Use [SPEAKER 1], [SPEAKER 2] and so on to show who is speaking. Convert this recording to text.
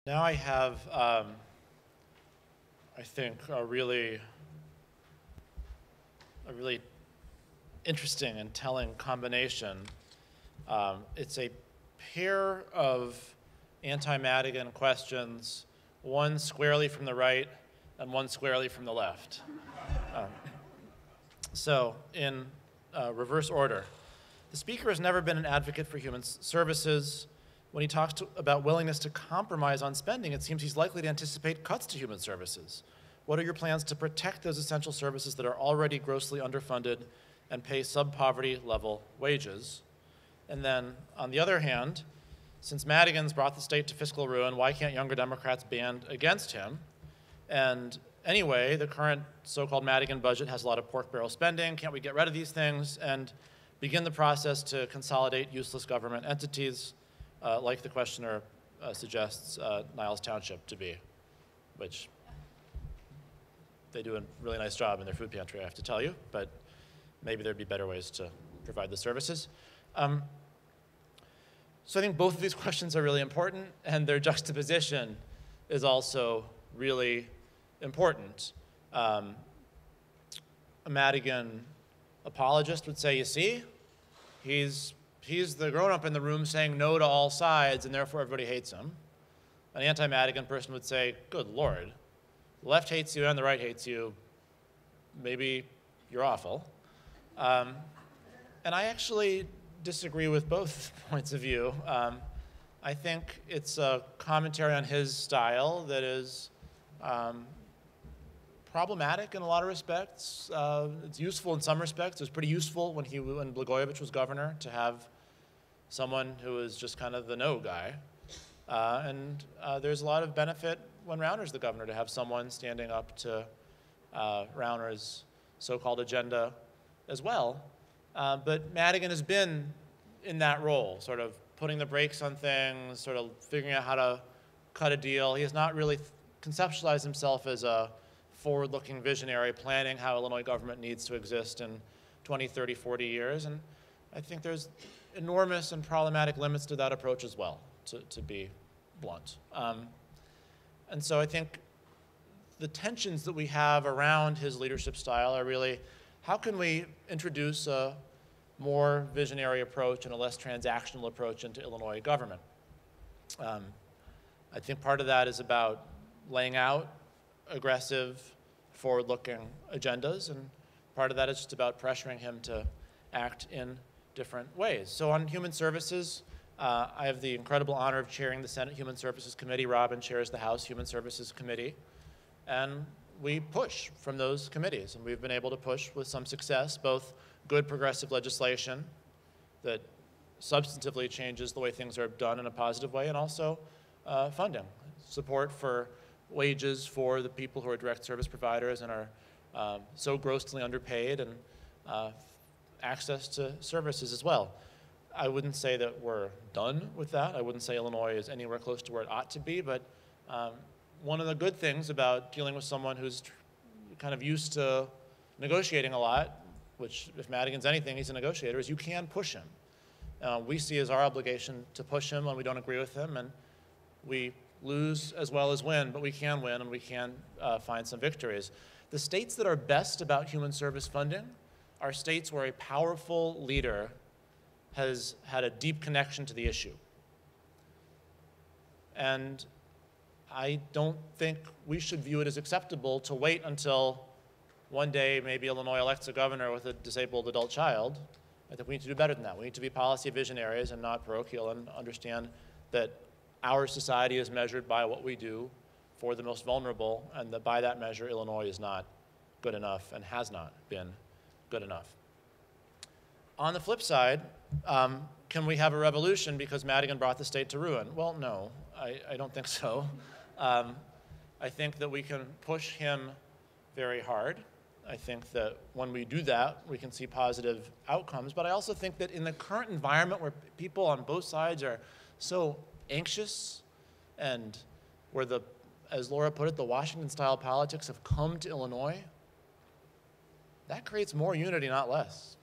[SPEAKER 1] Now I have, I think, a really interesting and telling combination. It's a pair of anti-Madigan questions, one squarely from the right and one squarely from the left. So in reverse order, the speaker has never been an advocate for human services. When he talks about willingness to compromise on spending, it seems he's likely to anticipate cuts to human services. What are your plans to protect those essential services that are already grossly underfunded and pay sub-poverty level wages? And then, on the other hand, since Madigan's brought the state to fiscal ruin, why can't younger Democrats band against him? And anyway, the current so-called Madigan budget has a lot of pork barrel spending. Can't we get rid of these things and begin the process to consolidate useless government entities, like the questioner suggests Niles Township to be, which they do a really nice job in their food pantry, I have to tell you, but maybe there'd be better ways to provide the services. So I think both of these questions are really important, and their juxtaposition is also really important. A Madigan apologist would say, you see, he's the grown-up in the room saying no to all sides, and therefore everybody hates him. An anti-Madigan person would say, good Lord, the left hates you and the right hates you. Maybe you're awful. And I actually disagree with both points of view. I think it's a commentary on his style that is problematic in a lot of respects. It's useful in some respects. It was pretty useful when Blagojevich was governor to have someone who was just kind of the no guy. And there's a lot of benefit when Rauner's the governor to have someone standing up to Rauner's so-called agenda as well. But Madigan has been in that role, sort of putting the brakes on things, sort of figuring out how to cut a deal. He has not really conceptualized himself as a forward-looking visionary, planning how Illinois government needs to exist in 20, 30, 40 years. And I think there's enormous and problematic limits to that approach as well, to be blunt. And so I think the tensions that we have around his leadership style are really, how can we introduce a more visionary approach and a less transactional approach into Illinois government? I think part of that is about laying out aggressive, forward-looking agendas, and part of that is just about pressuring him to act in different ways. So on human services, I have the incredible honor of chairing the Senate Human Services Committee. Robin chairs the House Human Services Committee. And we push from those committees, and we've been able to push with some success, both good progressive legislation that substantively changes the way things are done in a positive way, and also funding, support for wages for the people who are direct service providers and are so grossly underpaid, and access to services as well. I wouldn't say that we're done with that. I wouldn't say Illinois is anywhere close to where it ought to be, but one of the good things about dealing with someone who's kind of used to negotiating a lot, which if Madigan's anything, he's a negotiator, is you can push him. We see as our obligation to push him when we don't agree with him, and we lose as well as win, but we can win and we can find some victories. The states that are best about human service funding are states where a powerful leader has had a deep connection to the issue. And I don't think we should view it as acceptable to wait until one day maybe Illinois elects a governor with a disabled adult child. I think we need to do better than that. We need to be policy visionaries and not parochial, and understand that our society is measured by what we do for the most vulnerable, and that by that measure, Illinois is not good enough and has not been good enough. On the flip side, can we have a revolution because Madigan brought the state to ruin? Well, no, I don't think so. I think that we can push him very hard. I think that when we do that, we can see positive outcomes. But I also think that in the current environment where people on both sides are so anxious, and where as Laura put it, the Washington-style politics have come to Illinois, that creates more unity, not less.